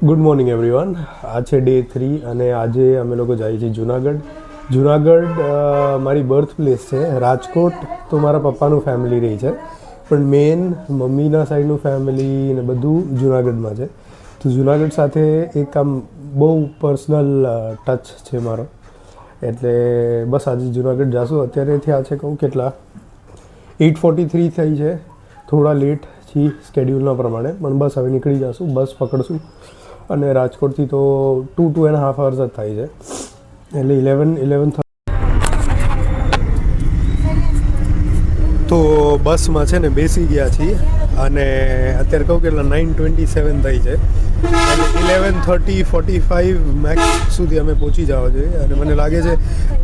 Good morning everyone. આ છે day 3 અને આજે અમે લોકો જઈએ છીએ જુનાગઢ. જુનાગઢ મારી બર્થ પ્લેસ છે. રાજકોટ તો મારા પપ્પાનું ફેમિલી રહી છે, પણ મેન મમ્મીના સાઈડનું ફેમિલી ને બધું જુનાગઢમાં છે. તો જુનાગઢ સાથે એક આમ બહુ પર્સનલ ટચ છે મારો, એટલે બસ આજે જુનાગઢ જાશું. અત્યારે થયા છે કહું કેટલા 8:43 થઈ છે, થોડા લેટ છીએ સ્કેડ્યુલના પ્રમાણે, પણ બસ હવે નીકળી જશું. બસ પકડશું અને રાજકોટથી તો 2.5 hours જ થાય છે, એટલે 11:30 તો બસમાં છે ને બેસી ગયા છીએ અને અત્યારે કહું કેટલા 9:27 થઈ છે અને 11:45 મેક્સ સુધી અમે પહોંચી જવા જોઈએ. અને મને લાગે છે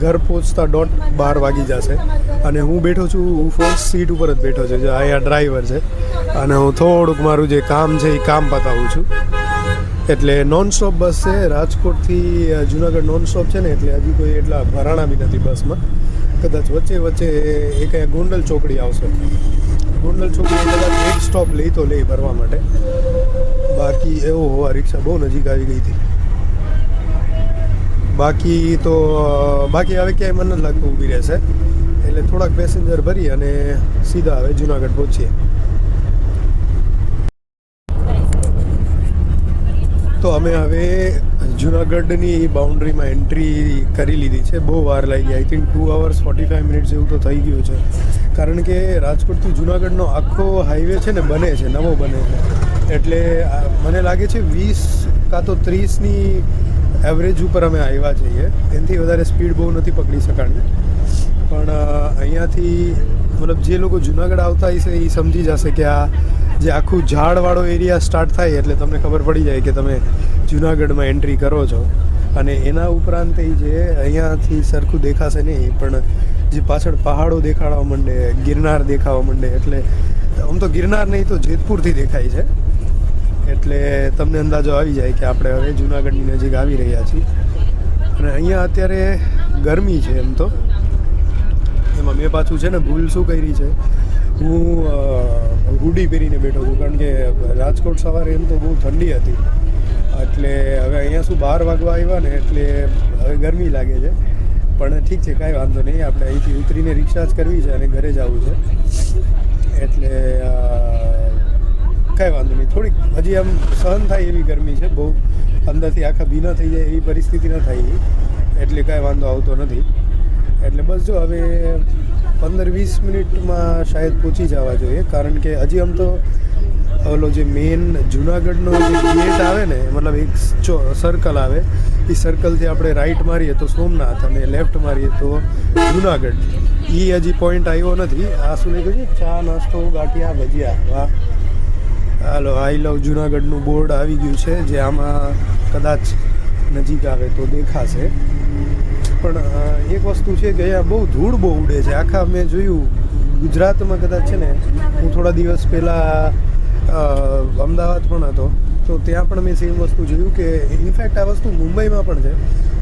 ઘર પહોંચતા 12 વાગી જશે. અને હું બેઠો છું, હું ફર્સ્ટ સીટ ઉપર જ બેઠો છું, જે અહીંયા ડ્રાઈવર છે, અને હું થોડુંક મારું જે કામ છે એ કામ પતાવું છું. એટલે નોન સ્ટોપ બસ છે, રાજકોટથી જુનાગઢ નોન સ્ટોપ છે ને, એટલે હજી કોઈ એટલા ભરાણા બી નથી બસમાં. કદાચ વચ્ચે એક અહીંયા ગોંડલ ચોકડી આવશે. ગોંડલ ચોકડી કદાચ એક સ્ટોપ લઈ તો લઈ ભરવા માટે, બાકી એવો હોવા રિક્ષા બહુ નજીક આવી ગઈ હતી. બાકી હવે ક્યાંય મને નથી લાગતું ઊભી રહેશે, એટલે થોડાક પેસેન્જર ભરી અને સીધા હવે જુનાગઢ પહોંચીએ. તો અમે હવે જુનાગઢની બાઉન્ડ્રીમાં એન્ટ્રી કરી લીધી છે. બહુ વાર લાગી, આઈ થિંક 2 hours 45 minutes જેવું તો થઈ ગયું છે, કારણ કે રાજકોટથી જુનાગઢનો આખો હાઈવે છે ને બને છે, નવો બને છે. એટલે મને લાગે છે 20 કાં તો 30ની એવરેજ ઉપર અમે આવ્યા છીએ. એનાથી વધારે સ્પીડ બહુ નથી પકડી શકાણી, પણ અહીંયાથી મતલબ જે લોકો જુનાગઢ આવતા હશે એ સમજી જશે કે આ જે આખું ઝાડવાળો એરિયા સ્ટાર્ટ થાય એટલે તમને ખબર પડી જાય કે તમે જુનાગઢમાં એન્ટ્રી કરો છો. અને એના ઉપરાંત જે અહીંયાથી સરખું દેખાશે નહીં, પણ જે પાછળ પહાડો દેખાડવા માંડે, ગિરનાર દેખાવા માંડે, એટલે આમ તો ગિરનાર નહીં તો જેતપુરથી દેખાય છે, એટલે તમને અંદાજો આવી જાય કે આપણે હવે જુનાગઢની નજીક આવી રહ્યા છીએ. અને અહીંયા અત્યારે ગરમી છે એમ તો, એમાં મેં પાછું છે ને ભૂલ શું કરી છે, હું હુડી પહેરીને બેઠો છું, કારણ કે રાજકોટ સવારે એમ તો બહુ ઠંડી હતી. એટલે હવે અહીંયા શું 12 વાગવા આવ્યા ને, એટલે હવે ગરમી લાગે છે. પણ ઠીક છે, કાંઈ વાંધો નહીં, આપણે અહીંથી ઉતરીને રિક્ષા જ કરવી છે અને ઘરે જવું છે, એટલે કાંઈ વાંધો નહીં. થોડીક હજી આમ સહન થાય એવી ગરમી છે, બહુ અંદરથી આખા ભીના થઈ જાય એવી પરિસ્થિતિ ન થાય, એટલે કાંઈ વાંધો આવતો નથી. એટલે બસ જો હવે 15-20 મિનિટમાં શાયદ પહોંચી જવા જોઈએ, કારણ કે હજી આમ તો ઓલો જે મેઇન જુનાગઢનો જે ગેટ આવે ને, મતલબ એક સર્કલ આવે, એ સર્કલથી આપણે રાઈટ મારીએ તો સોમનાથ અને લેફ્ટ મારીએ તો જુનાગઢ. એ હજી પોઈન્ટ આવ્યો નથી. આ શું લખ્યું છે? ચા, નાસ્તો, ગાંઠિયા, ભજીયા. વાહ! હાલો, આઈ લવ જુનાગઢનું બોર્ડ આવી ગયું છે, જે આમાં કદાચ નજીક આવે તો દેખાશે. પણ એક વસ્તુ છે કે અહીંયા બહુ ધૂળ બહુ ઉડે છે. આખા મેં જોયું ગુજરાતમાં કદાચ છે ને, હું થોડા દિવસ પહેલાં અમદાવાદ પણ હતો, તો ત્યાં પણ મેં સેમ વસ્તુ જોયું કે ઇનફેક્ટ આ વસ્તુ મુંબઈમાં પણ છે,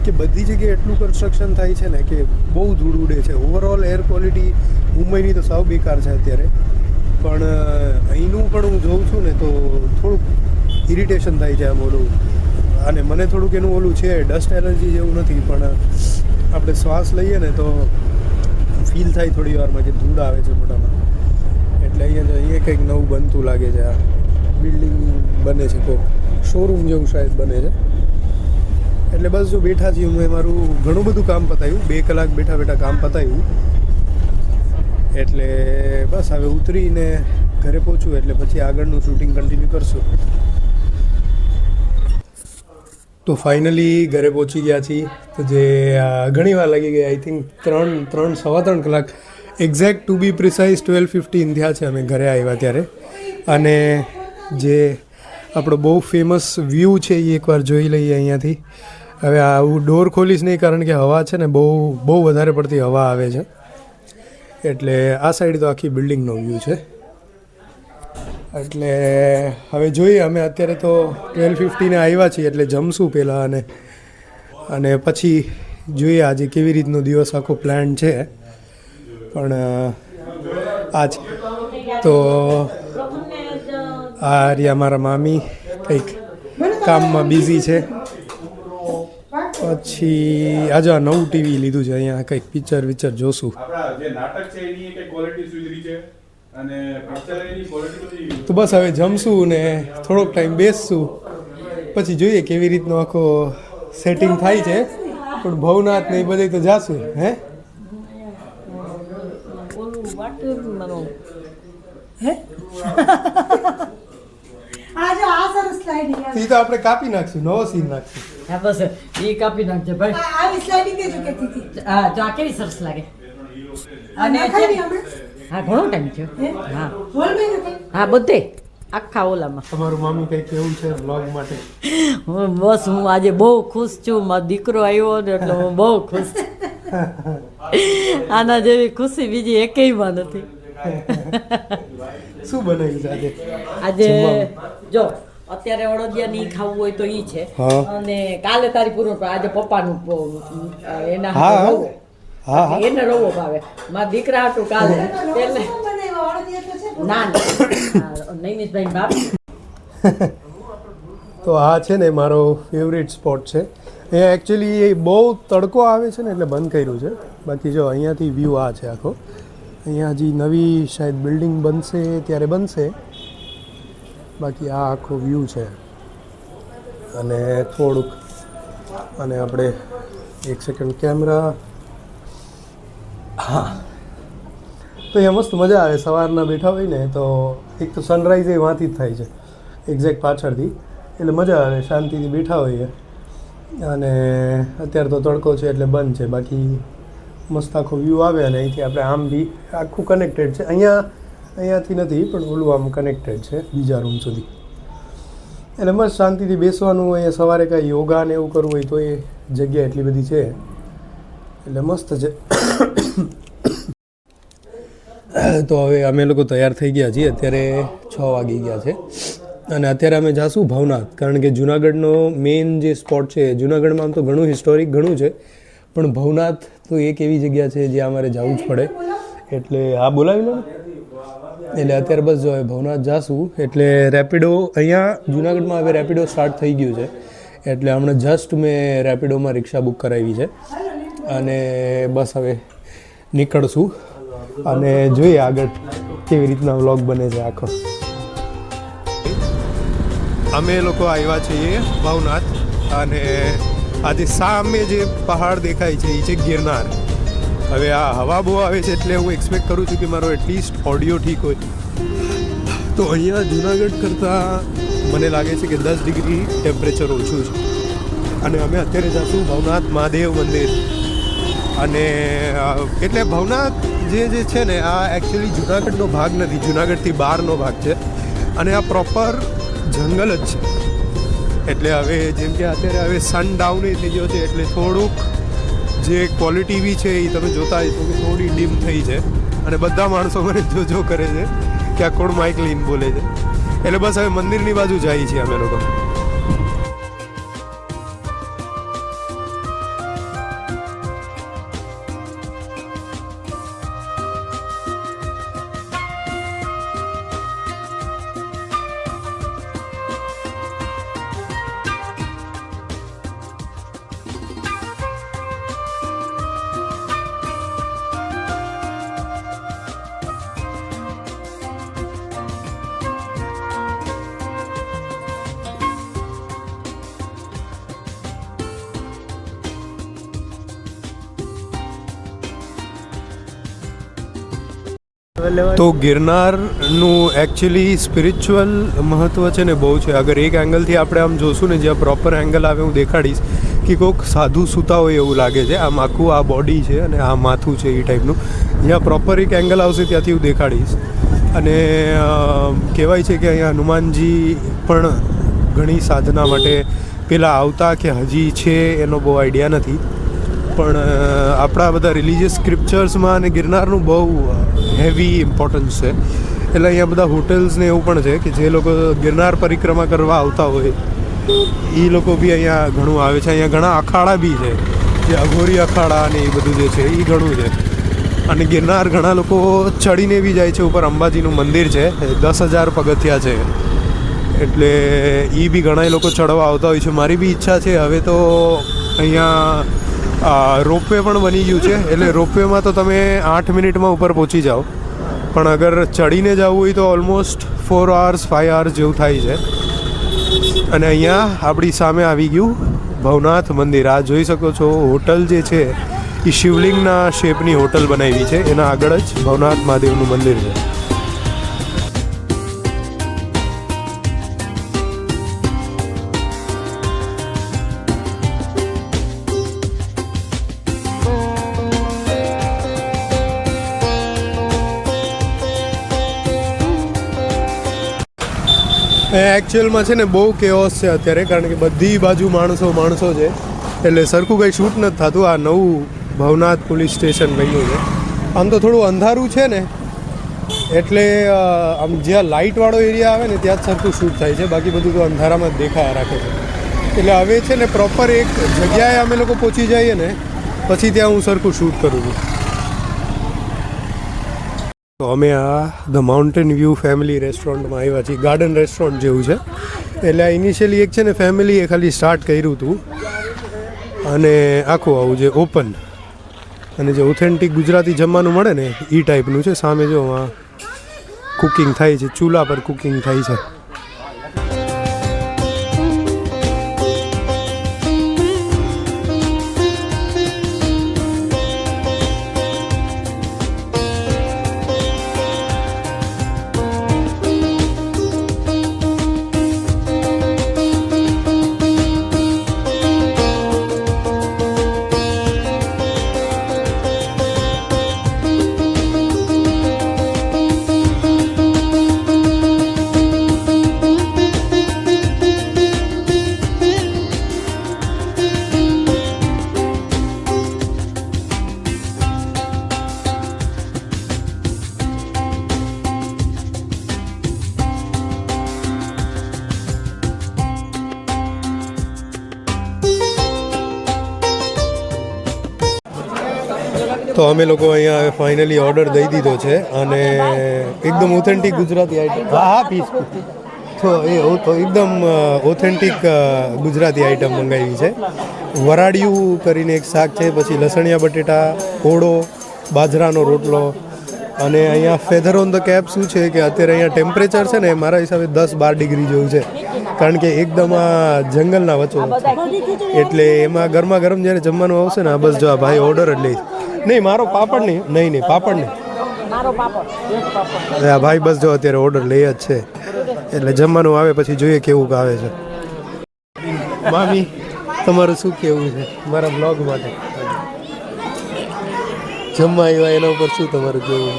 કે બધી જગ્યાએ એટલું કન્સ્ટ્રક્શન થાય છે ને કે બહુ ધૂળ ઉડે છે. ઓવરઓલ એર ક્વોલિટી મુંબઈની તો સાવ બેકાર છે અત્યારે, પણ અહીંનું પણ હું જોઉં છું ને તો થોડુંક ઇરિટેશન થાય છે આમ ઓલું. અને મને થોડુંક એનું ઓલું છે, ડસ્ટ એલર્જી જેવું નથી, પણ આપણે શ્વાસ લઈએ ને તો ફીલ થાય થોડી વારમાં કે ધૂળ આવે છે મોઢામાં. એટલે અહીંયા કંઈક નવું બનતું લાગે છે. આ બિલ્ડિંગ બને છે, કોઈક શોરૂમ જેવું શાયદ બને છે. એટલે બસ જો બેઠા છીએ, મેં મારું ઘણું બધું કામ પતાવ્યું, 2 કલાક બેઠા કામ પતાવ્યું. એટલે બસ હવે ઉતરીને ઘરે પહોંચું એટલે પછી આગળનું શૂટિંગ કન્ટિન્યુ કરશું. તો ફાઇનલી ઘરે પહોંચી ગયા છીએ, તો જે ઘણી વાર લાગી ગઈ, આઈ થિંક 3-3.25 કલાક, એક્ઝેક્ટ ટુ બી પ્રિસાઇઝ 12:15 થયા છે અમે ઘરે આવ્યા ત્યારે. અને જે આપણો બહુ ફેમસ વ્યૂ છે એ એકવાર જોઈ લઈએ અહીંયાથી. હવે હું ડોર ખોલીશ નહીં, કારણ કે હવા છે ને બહુ વધારે પડતી હવા આવે છે, એટલે આ સાઈડ તો આખી બિલ્ડિંગનો વ્યૂ છે. એટલે હવે જોઈએ, અમે અત્યારે તો 12:15 આવ્યા છીએ, એટલે જમશું પહેલાં અને પછી જોઈએ આજે કેવી રીતનો દિવસ આખો પ્લાન છે. પણ આજ તો આ રહ્યા મારા મામી કંઈક કામમાં બિઝી છે. પછી આજે આ નવું ટીવી લીધું છે, અહીંયા કંઈક પિક્ચર જોશું. તો બસ હવે જમશું ને થોડોક ટાઈમ બેસશું, પછી જોઈએ કેવી રીતનો આખો સેટિંગ થાય છે. પણ ભવનાથ ને એ બધે તો જાશું. હે એ તો આપણે કાપી નાખશું, નવો સીન નાખશું. હા બસ એ કાપી નાખજો ભાઈ. આવી સ્લાઇડિંગ કેજો કેતી હતી. હા જો આ કેવી સરસ લાગે. અને હા ઘણો ટાઈમ થયો. હા હોલ મે નથી. હા બધે આખા ઓલામાં. તમારું મામી કઈ કેવું છે વ્લોગ માટે? બસ હું આજે બહુ ખુશ છું. મારો દીકરો આવ્યો ને એટલે હું બહુ ખુશ છું. આના જેવી ખુશી બીજી એકેયમાં નથી. શું બનાવ્યું છે આજે? આજે જો અત્યારે અડદિયા નહીં ખાવું હોય તો ઈ છે. અને કાલે તારી પૂરું આજે પપ્પાનું એના હા એને રવો ભાવે. મારા દીકરા હતું કાલે એટલે ના નૈમિષભાઈ બાપ. તો આ છે ને મારો ફેવરેટ સ્પોટ છે. અહીંયા એકચ્યુઅલી બહુ તડકો આવે છે ને એટલે બંધ કર્યું છે. બાકી જો અહીંયાથી વ્યૂ આ છે આખો. અહીંયા હજી નવી શાયદ બિલ્ડિંગ બનશે ત્યારે બનશે. બાકી આ આખો વ્યૂ છે. અને થોડુંક અને આપણે એક સેકન્ડ કેમેરા. હા તો અહીંયા મસ્ત મજા આવે. સવારના બેઠા હોય ને તો એક તો સનરાઈઝ એ વાંથી જ થાય છે એક્ઝેક્ટ પાછળથી, એટલે મજા આવે. શાંતિથી બેઠા હોઈએ. અને અત્યારે તો તડકો છે એટલે બંધ છે. બાકી મસ્ત આખો વ્યૂ આવે. અને અહીંથી આપણે આમ બી આખું કનેક્ટેડ છે. અહીંયાથી નથી પણ ઓલું આમ કનેક્ટેડ છે બીજા રૂમ સુધી. એટલે મસ્ત શાંતિથી બેસવાનું. અહીંયા સવારે કાંઈ યોગા ને એવું કરવું હોય તો એ જગ્યા એટલી બધી છે એટલે મસ્ત છે. તો હવે અમે લોકો તૈયાર થઈ ગયા છીએ. અત્યારે 6 વાગી ગયા છે અને અત્યારે અમે જાશું ભવનાથ. કારણ કે જુનાગઢનો મેઇન જે સ્પોટ છે, જુનાગઢમાં આમ તો ઘણું હિસ્ટોરિક ઘણું છે, પણ ભવનાથ તો એક એવી જગ્યા છે જ્યાં અમારે જવું જ પડે. એટલે આ બોલાવી લો ને. એટલે અત્યારે બસ જો ભવનાથ જાશું. એટલે રેપિડો અહીંયા જુનાગઢમાં હવે રેપિડો સ્ટાર્ટ થઈ ગયું છે. એટલે હમણાં જસ્ટ મેં રેપિડોમાં રિક્ષા બુક કરાવી છે અને બસ હવે નીકળશું અને જોઈએ આગળ કેવી રીતના વ્લોગ બને છે આખો. અમે લોકો આવ્યા છીએ ભવનાથ અને આજે સામે જે પહાડ દેખાય છે એ છે ગિરનાર. હવે આ હવા બહુ આવે છે એટલે હું એક્સપેક્ટ કરું છું કે મારો એટલીસ્ટ ઓડિયો ઠીક હોય. તો અહીંયા જુનાગઢ કરતાં મને લાગે છે કે 10 ડિગ્રી ટેમ્પરેચર ઓછું છે. અને અમે અત્યારે જઈશું ભવનાથ મહાદેવ મંદિર. અને એટલે ભવનાથ જે છે ને આ એકચ્યુઅલી જુનાગઢનો ભાગ નથી, જુનાગઢથી બહારનો ભાગ છે. અને આ પ્રોપર જંગલ જ છે. એટલે હવે જેમ કે અત્યારે હવે સન ડાઉન એ થઈ ગયો છે એટલે થોડુંક જે ક્વોલિટી બી છે એ તમે જોતા હશો કે થોડી ડીમ થઈ છે. અને બધા માણસો મને જો કરે છે કે આ કોણ માઇક લઈને બોલે છે. એટલે બસ હવે મંદિરની બાજુ જઈએ છીએ અમે લોકો. તો ગિરનારનું એકચ્યુઅલી સ્પિરિચ્યુઅલ મહત્ત્વ છે ને બહુ છે. અગર એક એંગલથી આપણે આમ જોશું ને, જ્યાં પ્રોપર એંગલ આવે હું દેખાડીશ કે કોઈક સાધુ સૂતા હોય એવું લાગે છે. આમ આખું આ બોડી છે અને આ માથું છે એ ટાઈપનું. જ્યાં પ્રોપર એક એંગલ આવશે ત્યાંથી હું દેખાડીશ. અને કહેવાય છે કે અહીંયા હનુમાનજી પણ ઘણી સાધના માટે પેલા આવતા કે હજી છે એનો બહુ આઈડિયા નથી. પણ આપણા બધા રિલિજિયસ સ્ક્રિપ્ચર્સમાં અને ગિરનારનું બહુ હેવી ઇમ્પોર્ટન્સ છે. એટલે અહીંયા બધા હોટેલ્સ ને એવું પણ છે કે જે લોકો ગિરનાર પરિક્રમા કરવા આવતા હોય એ લોકો બી અહીંયા ઘણું આવે છે. અહીંયા ઘણા અખાડા બી છે, જે અઘોરી અખાડા અને એ બધું જે છે એ ઘણું છે. અને ગિરનાર ઘણા લોકો ચડીને બી જાય છે. ઉપર અંબાજીનું મંદિર છે, 10,000 પગથિયા છે. એટલે એ બી ઘણા લોકો ચડવા આવતા હોય છે. મારી બી ઈચ્છા છે. હવે તો અહીંયા રોપવે પણ બની ગયું છે, એટલે રોપવેમાં તો તમે 8 મિનિટમાં ઉપર પહોંચી જાઓ, પણ અગર ચડીને જવું હોય તો ઓલમોસ્ટ 4 hours 5 hours જેવું થાય છે. અને અહીંયા આપણી સામે આવી ગયું ભવનાથ મંદિર. આ જોઈ શકો છો હોટલ જે છે એ શિવલિંગના શેપની હોટલ બનાવી છે, એના આગળ જ ભવનાથ મહાદેવનું મંદિર છે. એકચ્યુઅલમાં છે ને બહુ કેઓસ છે અત્યારે, કારણ કે બધી બાજુ માણસો છે, એટલે સરખું કંઈ શૂટ નથી થતું. આ નવું ભવનાથ પોલીસ સ્ટેશન બન્યું છે. આમ તો થોડું અંધારું છે ને, એટલે આમ જ્યાં લાઇટવાળો એરિયા આવે ને ત્યાં જ સરખું શૂટ થાય છે, બાકી બધું તો અંધારામાં જ દેખાયા રાખે છે. એટલે હવે છે ને પ્રોપર એક જગ્યાએ અમે લોકો પહોંચી જઈએ ને પછી ત્યાં હું સરખું શૂટ કરું છું. તો અમે આ ધ માઉન્ટેન વ્યૂ ફેમિલી રેસ્ટોરન્ટમાં આવ્યા છીએ. ગાર્ડન રેસ્ટોરન્ટ જેવું છે. એટલે આ ઇનિશિયલી એક છે ને ફેમિલીએ ખાલી સ્ટાર્ટ કર્યું હતું, અને આખું આવું જે ઓપન અને જે ઓથેન્ટિક ગુજરાતી જમવાનું મળે ને એ ટાઈપનું છે. સામે જો આ કુકિંગ થાય છે, ચૂલા પર કુકિંગ થાય છે. તો અમે લોકો અહીંયા ફાઇનલી ઓર્ડર દઈ દીધો છે, અને એકદમ ઓથેન્ટિક ગુજરાતી આઈટમ. હા પીસ તો એકદમ ઓથેન્ટિક ગુજરાતી આઈટમ મંગાવી છે. વરાડિયું કરીને એક શાક છે, પછી લસણિયા બટેટા, ઓળો, બાજરાનો રોટલો, અને અહીંયા ફેધર ઓન ધ કેપ શું છે કે અત્યારે અહીંયા ટેમ્પરેચર છે ને મારા હિસાબે 10-12 ડિગ્રી જેવું છે, કારણ કે એકદમ આ જંગલના વચ્ચો, એટલે એમાં ગરમા ગરમ જ્યારે જમવાનું આવશે ને, બસ જો આ ભાઈ ઓર્ડર જ લઈશ. નહીં મારો પાપડ નહીં પાપડ નહીં, આ ભાઈ બસ જો અત્યારે ઓર્ડર લઈ જ છે, એટલે જમવાનું આવે પછી જોઈએ કેવું આવે છે. મામી તમારું શું કેવું છે મારા બ્લોગ માટે? જમવા આવ્યા એના ઉપર શું તમારું કેવું?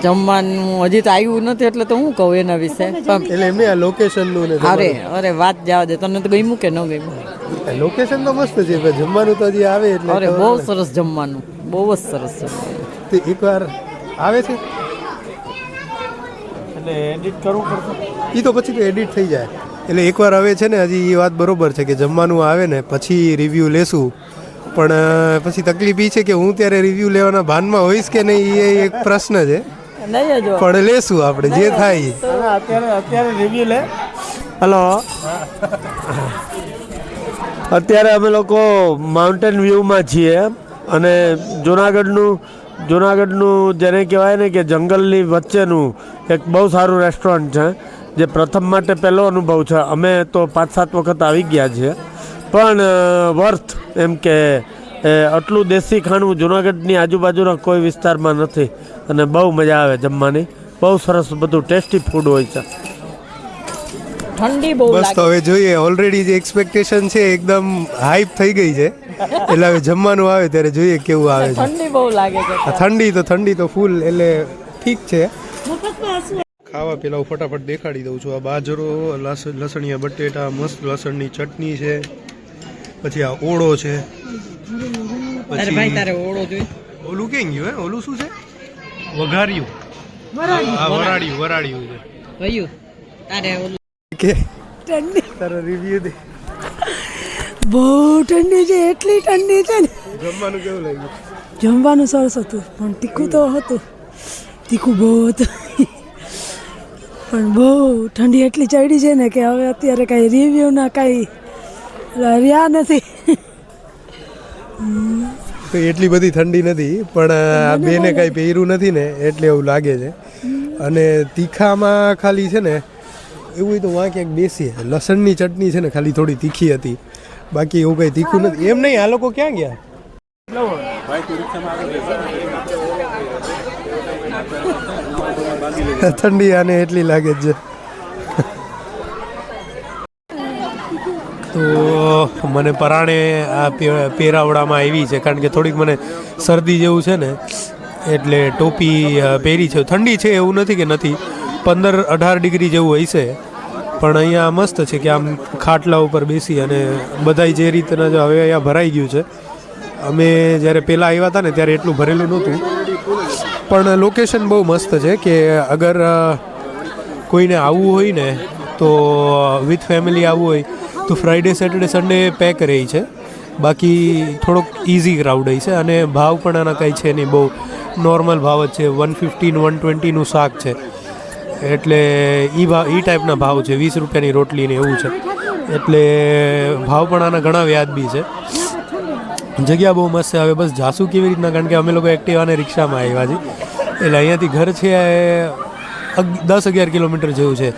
જમવાનું હજી તો આવ્યું નથી એટલે તો હું કહું એના વિશે. એટલે એમને આ લોકેશનનું ને અરે વાત જવા દે, તને તો ગમ્યું કે ન ગમ્યું? લોકેશન તો મસ્ત છે, પણ જમવાનું તો હજી આવે એટલે. અરે બહુ સરસ જમવાનું, બહુ જ સરસ છે. તે એકવાર આવે છે એટલે એડિટ કરવું પડશે, એ તો પછી તો એડિટ થઈ જાય. એટલે એકવાર હવે છે ને, હજી એ વાત બરોબર છે કે જમવાનું આવે ને પછી રિવ્યૂ લેશું, પણ પછી તકલીફ એ છે કે હું ત્યારે રિવ્યૂ લેવાના ભાનમાં હોઈશ કે નહીં એ એક પ્રશ્ન છે. પણ લેશું આપણે જે થાય. અત્યારે રિવ્યુ લે. હલો, અત્યારે અમે લોકો માઉન્ટેન વ્યૂમાં છીએ, અને જુનાગઢનું જેને કહેવાય ને કે જંગલની વચ્ચેનું એક બહુ સારું રેસ્ટોરન્ટ છે, જે પ્રથમ માટે પહેલો અનુભવ છે. અમે તો 5-7 વખત આવી ગયા છીએ, પણ વર્થ એમ કે આટલું દેશી ખાણું જુનાગઢની આજુબાજુના કોઈ વિસ્તારમાં નથી, અને બહુ મજા આવે જમવાની. બહુ સરસ બધું ટેસ્ટી ફૂડ હોય છે. ઠંડી બહુ બસ તો હવે જોઈએ. ઓલરેડી જે એક્સપેક્ટેશન છે એકદમ હાઈપ થઈ ગઈ છે, એટલે હવે જમવાનું આવે ત્યારે જોઈએ કેવું આવે છે. ઠંડી બહુ લાગે છે. ઠંડી તો ફૂલ, એટલે ઠીક છે. ખાવા પેલા હું ફટાફટ દેખાડી દઉં છું. આ બાજરો, લસણિયા બટેટા, મસ્ત લસણની ચટણી છે, પછી આ ઓળો છે, પછી ઓલું કેમ ગયું હે? ઓલું શું છે? વઘાર્યું. વરાડિયું છે. તારો રિવ્યુ દે. બહુ ઠંડી છે, એટલી ઠંડી છે ને. જમવાનું કેવું લાગ્યું? જમવાનું સરસ હતું, પણ તીખું તો હતું, તીખું બહુ હતું, પણ બહુ ઠંડી એટલી ચડી છે ને કે હવે અત્યારે કાંઈ રિવ્યુના કાંઈ રહ્યા નથી. તો એટલી બધી ઠંડી નથી, પણ આ બેને કાંઈ પહેર્યું નથી ને એટલે એવું લાગે છે. અને તીખામાં ખાલી છે ને એવું હોય તો વાં ક્યાંક બેસીએ. લસણની ચટણી છે ને ખાલી થોડી તીખી હતી, બાકી એવું કંઈ તીખું નથી. એમ નહીં, આ લોકો ક્યાં ગયા? ઠંડી આને એટલી લાગે છે. તો મને પરાણે આ પહેરાવડામાં આવી છે, કારણ કે થોડીક મને શરદી જેવું છે ને એટલે ટોપી પહેરી છે. ઠંડી છે એવું નથી કે નથી, 15-18 ડિગ્રી જેવું હશે, પણ અહીંયા મસ્ત છે કે આમ ખાટલા ઉપર બેસી અને બધાય જે રીતના જો હવે અહીંયા ભરાઈ ગયું છે. અમે જ્યારે પહેલાં આવ્યા હતા ને ત્યારે એટલું ભરેલું નહોતું, પણ લોકેશન બહુ મસ્ત છે કે અગર કોઈને આવવું હોય ને તો વિથ ફેમિલી આવવું હોય તો ફ્રાઈડે સેટરડે સન્ડે પેક રહી છે. બાકી થોડોક ઇઝી ક્રાઉડ હોય છે અને ભાવ પણ આના કંઈ છે નહીં, બહુ નોર્મલ ભાવ જ છે. 115-120નું શાક છે, એટલે એ ટાઈપના ભાવ છે. 20 રૂપિયાની રોટલી ને એવું છે, એટલે ભાવ પણ આના ઘણા વ્યાજબી છે. જગ્યા બહુ મસ્ત છે. હવે બસ જાસુ કેવી રીતના, કારણ કે અમે લોકો એક્ટિવા અને રિક્ષામાં આવ્યા છીએ, એટલે અહીંયાથી ઘર છે 10-11 કિલોમીટર જેવું છે.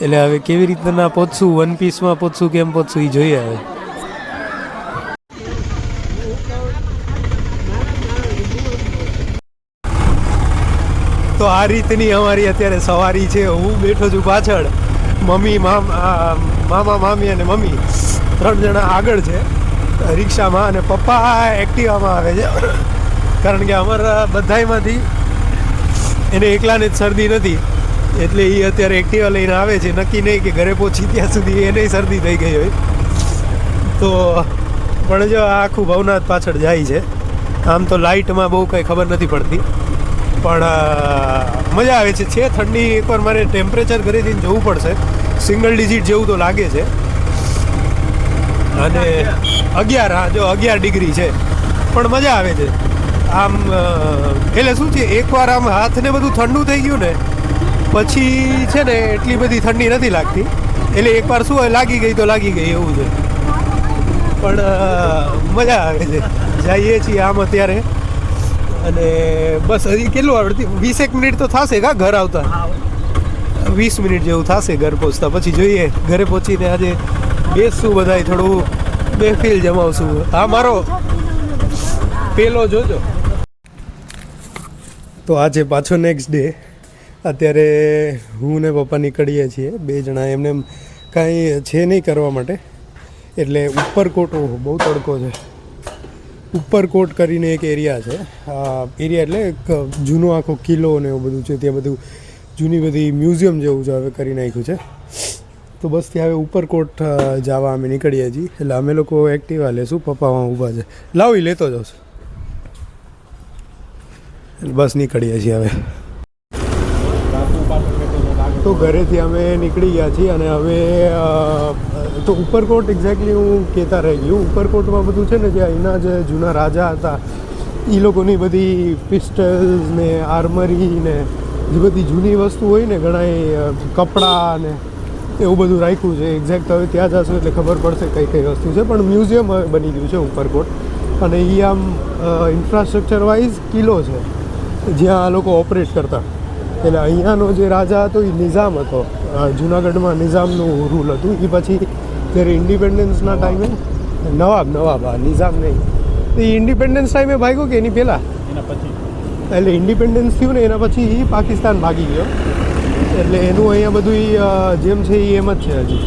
એટલે હવે કેવી રીતના પહોંચશું, વન પીસમાં પહોંચશું કેમ પહોંચશું એ જોઈએ હવે. તો આ રીતની અમારી અત્યારે સવારી છે. હું બેઠો છું પાછળ, મમ્મી મામા મામી અને મમ્મી 3 જણા આગળ છે રિક્ષામાં, અને પપ્પા એક્ટિવામાં આવે છે, કારણ કે અમારા બધાયમાંથી એને એકલાને જ શરદી નથી, એટલે એ અત્યારે એક્ટિવા લઈને આવે છે. નક્કી નહીં કે ઘરે પહોંચી ત્યાં સુધી એને શરદી થઈ ગઈ હોય તો. પણ જો આખું ભવનાથ પાછળ જાય છે. આમ તો લાઇટમાં બહુ કંઈ ખબર નથી પડતી, પણ મજા આવે છે. ઠંડી, એકવાર મારે ટેમ્પરેચર ઘરે જઈને જોવું પડશે, સિંગલ ડિજિટ જેવું તો લાગે છે. અને 11 ડિગ્રી છે, પણ મજા આવે છે આમ. એટલે શું છે, એકવાર આમ હાથને બધું ઠંડુ થઈ ગયું ને પછી છે ને એટલી બધી ઠંડી નથી લાગતી. એટલે એકવાર શું હોય, લાગી ગઈ તો લાગી ગઈ એવું છે, પણ મજા આવે છે. જઈએ છીએ આમ અત્યારે, અને બસ હજી કેટલું આવડતી 20 મિનિટ તો થશે કા ઘર આવતા, 20 મિનિટ જેવું થશે ઘર પહોંચતા. પછી જોઈએ ઘરે પહોંચીને આજે બેસશું બધાય, થોડું બેફીલ જમાવશું. હા, મારો પેલો જોજો. તો આજે પાછો નેક્સ્ટ ડે. અત્યારે હું ને પપ્પા નીકળીએ છીએ 2 જણા. એમને કાંઈ છે નહીં કરવા માટે, એટલે ઉપરકોટ, બહુ તડકો છે. ઉપરકોટ કરીને એક એરિયા છે. એરિયા એટલે એક જૂનો આખો કિલ્લો ને એવું બધું છે. ત્યાં બધું જૂની બધી મ્યુઝિયમ જેવું છે હવે કરી નાખ્યું છે. તો બસ ત્યાં હવે ઉપરકોટ જવા અમે નીકળીએ છીએ. એટલે અમે લોકો એક્ટિવા લેશું, પપ્પામાં ઊભા છે. લાવી લેતો જાઉં છું. બસ નીકળીએ છીએ હવે. તો ઘરેથી અમે નીકળી ગયા છીએ, અને હવે તો ઉપરકોટ એક્ઝેક્ટલી હું કહેતા રહી ગયું. ઉપરકોટમાં બધું છે ને, જે અહીંના જે જૂના રાજા હતા એ લોકોની બધી પિસ્ટલ્સ ને આર્મરી ને જે બધી જૂની વસ્તુ હોય ને, ઘણા કપડાં ને એવું બધું રાખ્યું છે. એક્ઝેક્ટ હવે ત્યાં જશું એટલે ખબર પડશે કઈ કઈ વસ્તુ છે. પણ મ્યુઝિયમ હવે બની ગયું છે ઉપરકોટ, અને એ આમ ઇન્ફ્રાસ્ટ્રક્ચર વાઇઝ કિલ્લો છે જ્યાં આ લોકો ઓપરેટ કરતા. એટલે અહીંયાનો જે રાજા હતો એ નિઝામ હતો. જુનાગઢમાં નિઝામનું રૂલ હતું. એ પછી જ્યારે ઇન્ડિપેન્ડન્સના ટાઈમે નવાબ નિઝામ નહીં, એ ઇન્ડિપેન્ડન્સ ટાઈમે ભાગ્યો કે એની પહેલાં? એટલે ઇન્ડિપેન્ડન્સ થયું ને એના પછી એ પાકિસ્તાન ભાગી ગયો. એટલે એનું અહીંયા બધું જેમ છે એ એમ જ છે હજી.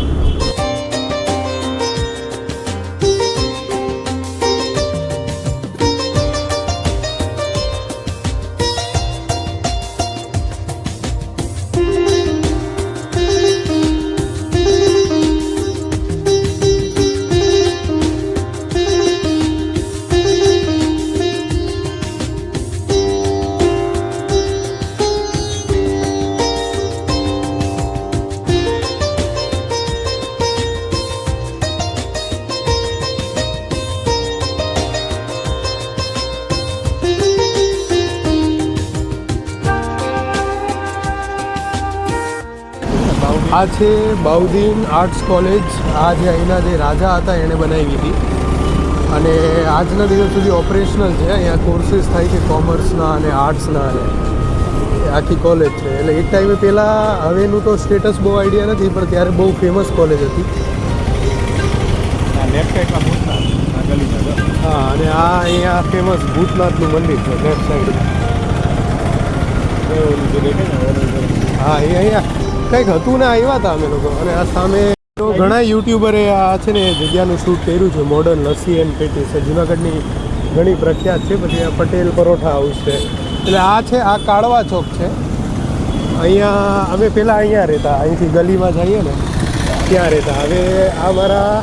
આ છે બાઉદીન આર્ટ્સ કોલેજ. આ જે અહીંના જે રાજા હતા એણે બનાવી હતી અને આજના દિવસ સુધી ઓપરેશનલ છે. અહીંયા કોર્સીસ થાય છે કોમર્સના અને આર્ટ્સના અને આખી કોલેજ છે. એટલે એક ટાઈમે પહેલાં, હવેનું તો સ્ટેટસ બહુ આઈડિયા નથી, પણ ત્યારે બહુ ફેમસ કોલેજ હતી. હા, અને આ અહીંયા ફેમસ ભૂતનાથનું મંદિર છે લેફ્ટ સાઈડ. હા, એ અહીંયા કંઈક હતું ને આવ્યા હતા અમે લોકો. અને આ સામે તો ઘણા યુટ્યુબરે આ છે ને જગ્યાનું શૂટ કર્યું છે. મોડર્ન લસ્સી એન્ડ પેટીસ છે, જુનાગઢની ઘણી પ્રખ્યાત છે. પછી આ પટેલ પરોઠા હાઉસ છે. એટલે આ છે, આ કાળવા ચોક છે. અહીંયા અમે પહેલાં અહીંયા રહેતા, અહીંથી ગલીમાં જઈએ ને ત્યાં રહેતા. હવે આ મારા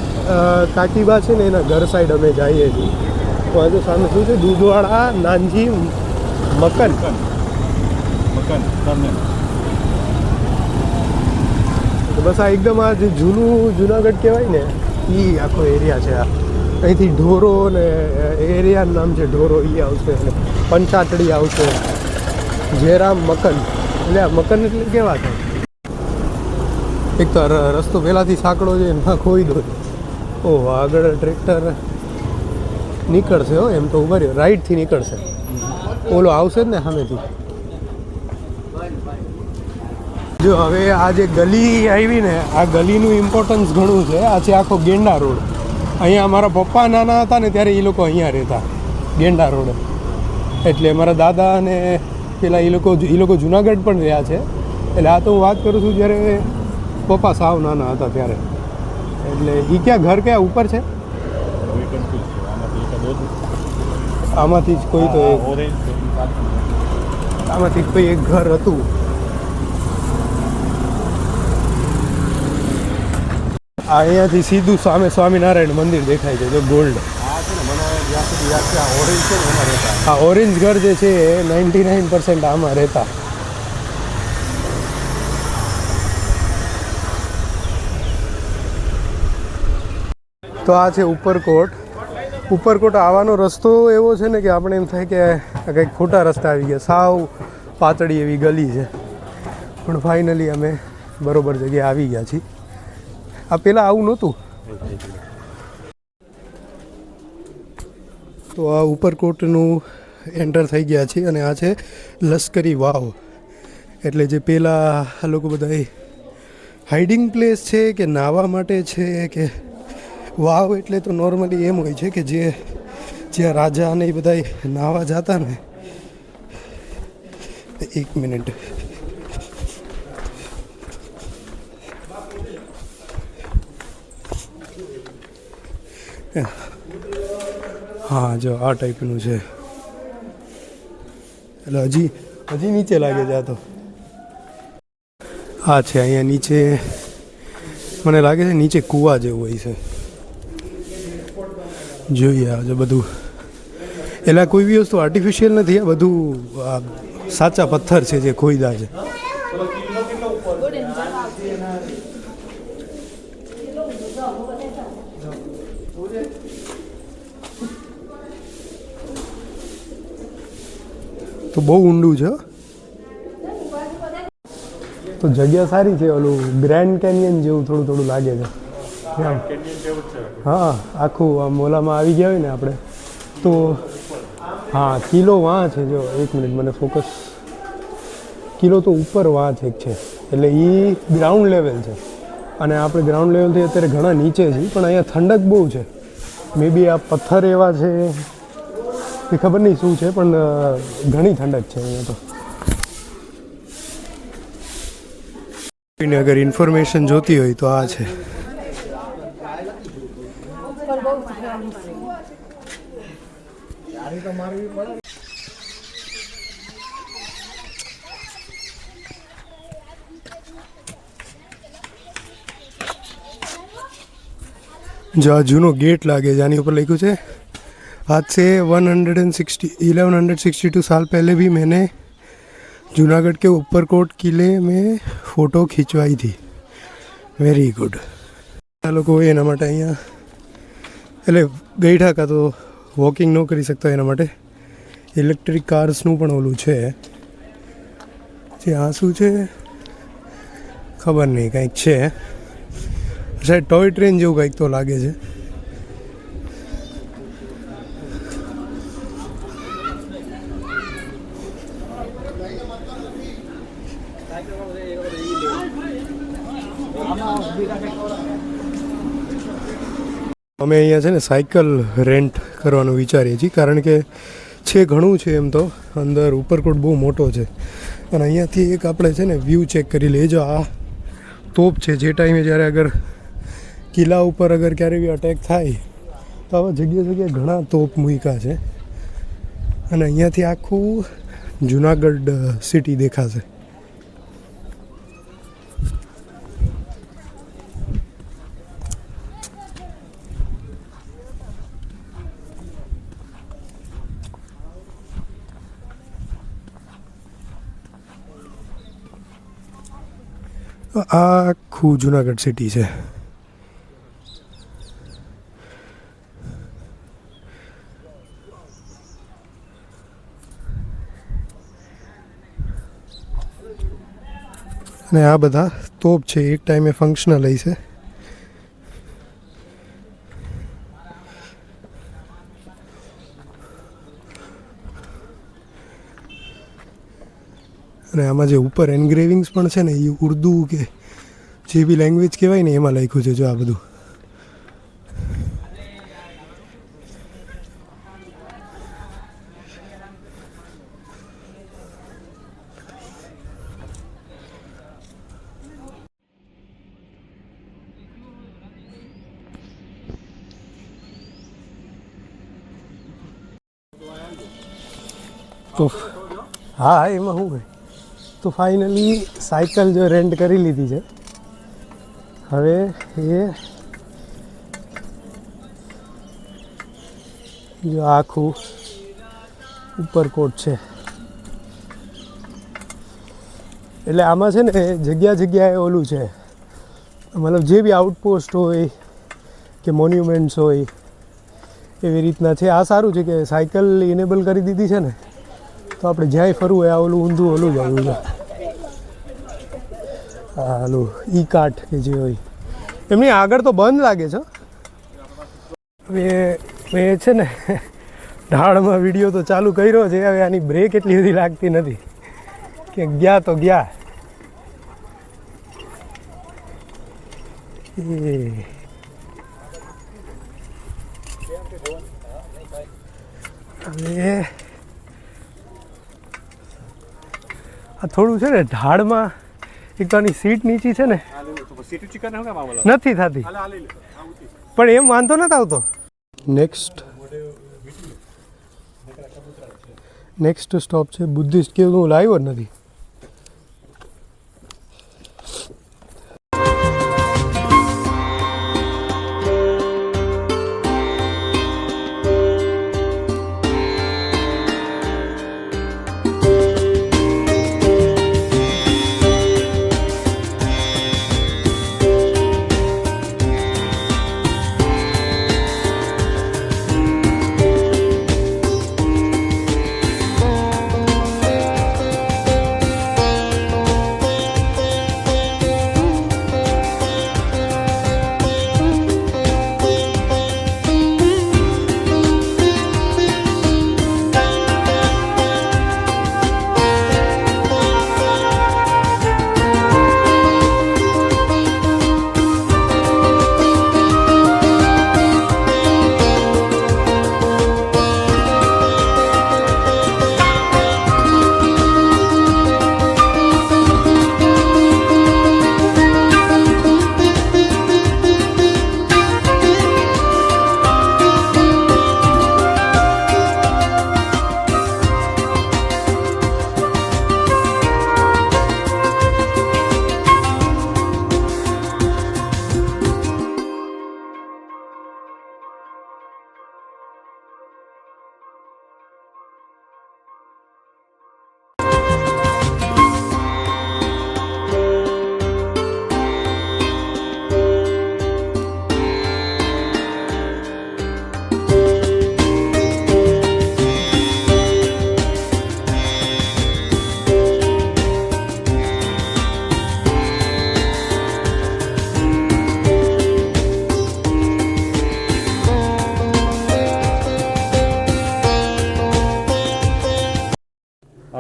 કાકીબા છે ને એના ઘર સાઈડ અમે જઈએ છીએ. તો આજે સામે શું છે, દૂધવાળા નાનજી મકન. બસ આ એકદમ આ જે જૂનાગઢ કહેવાય ને એ આખો એરિયા છે. આ અહીંથી ઢોરો ને એરિયાનું નામ છે ઢોરો, એ આવશે. અને પંચાટડી આવશે, જયરામ મકન. એટલે આ મકન એટલે કેવા છે, એક તો રસ્તો પહેલાંથી સાંકડો છે, એમાં ખોઈ દો. ઓહ, આગળ ટ્રેક્ટર નીકળશે. હો, એમ તો ઉભા રહ્યો, રાઈટથી નીકળશે. ઓલો આવશે જ ને સામેથી. જો હવે આ જે ગલી આવી ને, આ ગલીનું ઇમ્પોર્ટન્સ ઘણું છે. આ છે આખો ગેંડા રોડ. અહીંયા મારા પપ્પા નાના હતા ને ત્યારે એ લોકો અહીંયા રહેતા, ગેંડા રોડ. એટલે મારા દાદા અને પેલા એ લોકો જુનાગઢ પણ રહ્યા છે. એટલે આ તો હું વાત કરું છું જ્યારે પપ્પા સાવ નાના હતા ત્યારે. એટલે એ ક્યાં ઘર ક્યાં ઉપર છે? આમાંથી જ કોઈ તો આમાંથી કોઈ એક ઘર હતું. અહીંયાથી સીધું સામે સ્વામિનારાયણ મંદિર દેખાય છે, જો ગોલ્ડ. હા, ઓરેન્જ ઘર જે છે એ 99% આમાં રહેતા. તો આ છે ઉપરકોટ. ઉપરકોટ આવવાનો રસ્તો એવો છે ને કે આપણે એમ થાય કે કંઈક ખોટા રસ્તા આવી ગયા. સાવ પાતળી એવી ગલી છે, પણ ફાઇનલી અમે બરોબર જગ્યાએ આવી ગયા છીએ. આ પહેલાં આવું નહોતું. તો આ ઉપરકોટનું એન્ટર થઈ ગયા છીએ અને આ છે લશ્કરી વાવ. એટલે જે પહેલાં આ લોકો બધા હાઇડિંગ પ્લેસ છે કે નાહવા માટે છે કે વાવ, એટલે તો નોર્મલી એમ હોય છે કે જ્યાં રાજા અને એ બધા નાહવા જતા ને. એક મિનિટ. હા, જો આ ટાઈપનું છે. એટલે હજી નીચે લાગે છે. આ તો હા છે, અહીંયા નીચે મને લાગે છે નીચે કૂવા જેવું હોય છે. જોઈએ આજે બધું. એટલે કોઈ બી વસ્તુ આર્ટિફિશિયલ નથી. આ બધું સાચા પથ્થર છે જે ખોઈદા છે. તો બહુ ઊંડું છે. તો જગ્યા સારી છે. ઓલું ગ્રેન્ડ કેનિયન જેવું થોડું લાગે છે. હા, આખું આમ ઓલામાં આવી ગયા હોય ને આપણે તો. હા, કિલો વાં છે. જો એક મિનિટ, મને ફોકસ. કિલો તો ઉપર વાં છે એક છે. એટલે એ ગ્રાઉન્ડ લેવલ છે અને આપણે ગ્રાઉન્ડ લેવલથી અત્યારે ઘણા નીચે છીએ. પણ અહીંયા ઠંડક બહુ છે. મે બી આ પથ્થર એવા છે એ ખબર નહીં શું છે, પણ ઘણી ઠંડક છે અહીંયા તો. કોઈને અગર ઇન્ફોર્મેશન જોતી હોય તો આ છે. जो आ जूनो गेट लागे जानी ऊपर लिखू है आज से 1162 साल पहले भी मैंने जूनागढ़ के ऊपरकोट किले में फ़ोटो खिंचवाई थी. Very good. आ लोग एना माटे अहींया એટલે ગઈઠા કા તો વોકિંગ ન કરી શકતા એના માટે ઇલેક્ટ્રિક કાર્સનું પણ ઓલું છે. જે આ શું છે ખબર નહીં કંઈક છે, સાહેબ ટોય ટ્રેન જેવું કંઈક તો લાગે છે. અમે અહીંયા છે ને સાયકલ રેન્ટ કરવાનું વિચારીએ છીએ, કારણ કે છે ઘણું છે એમ તો અંદર. ઉપરકોટ બહુ મોટો છે અને અહીંયાથી એક આપણે છે ને વ્યૂ ચેક કરી લઈએ. જો આ તોપ છે, જે ટાઈમે જ્યારે અગર કિલ્લા ઉપર અગર ક્યારે બી અટેક થાય તો આવા જગ્યાએ ઘણા તોપ મૂક્યા છે અને અહીંયાથી આખું જુનાગઢ સિટી દેખાશે. આ આખું જુનાગઢ સિટી છે. અને આ બધા તોપ છે, એક ટાઈમે ફંક્શનલ હશે. અને આમાં જે ઉપર એન્ગ્રેવિંગ્સ પણ છે ને એ ઉર્દુ કે જે બી લેંગ્વેજ કહેવાય ને એમાં લખ્યું છે. જો આ બધું તો હા એમાં શું હોય. તો ફાઇનલી સાયકલ જો રેન્ટ કરી લીધી છે. હવે એ જો આખું ઉપરકોટ છે, એટલે આમાં છે ને જગ્યાએ ઓલું છે, મતલબ જે બી આઉટપોસ્ટ હોય કે મોન્યુમેન્ટ્સ હોય એવી રીતના છે. આ સારું છે કે સાયકલ ઇનેબલ કરી દીધી છે ને, તો આપણે જ્યાંય ફરવું હોય આ ઓલું ઊંધું ઓલું જ આવ્યું છે. હા ઓલું ઈ કાર્ટ કે જે હોય એમની આગળ તો બંધ લાગે છે. હવે મેં છે ને ઢાળમાં વિડીયો તો ચાલુ કર્યો છે, હવે આની બ્રેક એટલી બધી લાગતી નથી કે ગયા તો ગયા. હવે આ થોડું છે ને ઢાળમાં એક તો આની સીટ નીચી છે ને નથી થતી, પણ એમ વાંધો નથી આવતો. નેક્સ્ટ સ્ટોપ છે બુદ્ધિસ્ટ કેવ. હું લાવ્યો જ નથી.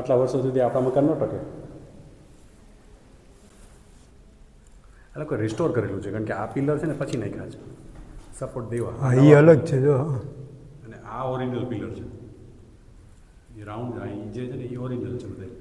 આટલા વર્ષો સુધી આપણા મકાન ન ટકે. એ લોકો રિસ્ટોર કરેલું છે કારણ કે આ પિલર છે ને પછી નાખ્યા છે સપોર્ટ દેવા. હા એ અલગ છે જો. અને આ ઓરિજિનલ પિલર છે એ રાઉન્ડ જે છે ને એ ઓરિજિનલ છે બધા.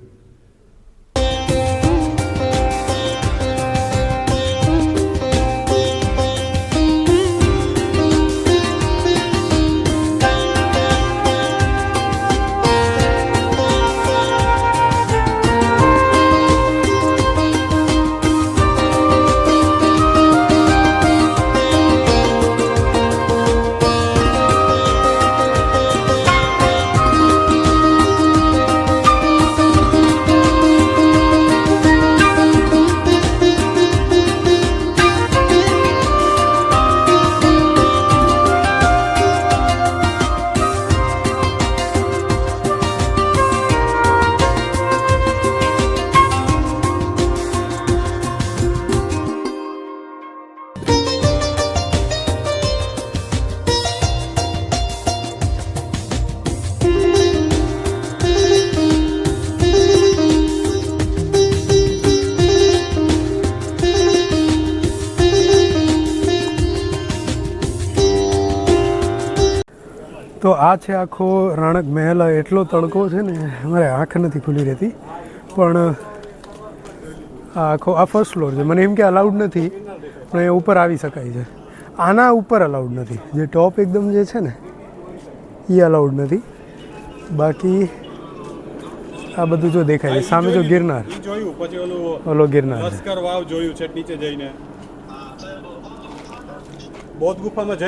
તો આ છે આખો રાણક મહેલ. એટલો તડકો છે ને મારે આંખ નથી ખુલી રહેતી. પણ આ આખો આ ફર્સ્ટ ફ્લોર છે. મને એમ કે અલાઉડ નથી પણ અહીંયા ઉપર આવી શકાય છે. આના ઉપર અલાઉડ નથી. જે ટોપ એકદમ જે છે ને એ અલાઉડ નથી. બાકી આ બધું જો દેખાય છે સામે જો ગિરનાર જોયું પછી ઓલો ગિરનાર છે. લશ્કર વાવ જોયું છે નીચે જઈને બૌદ્ધ ગુફામાં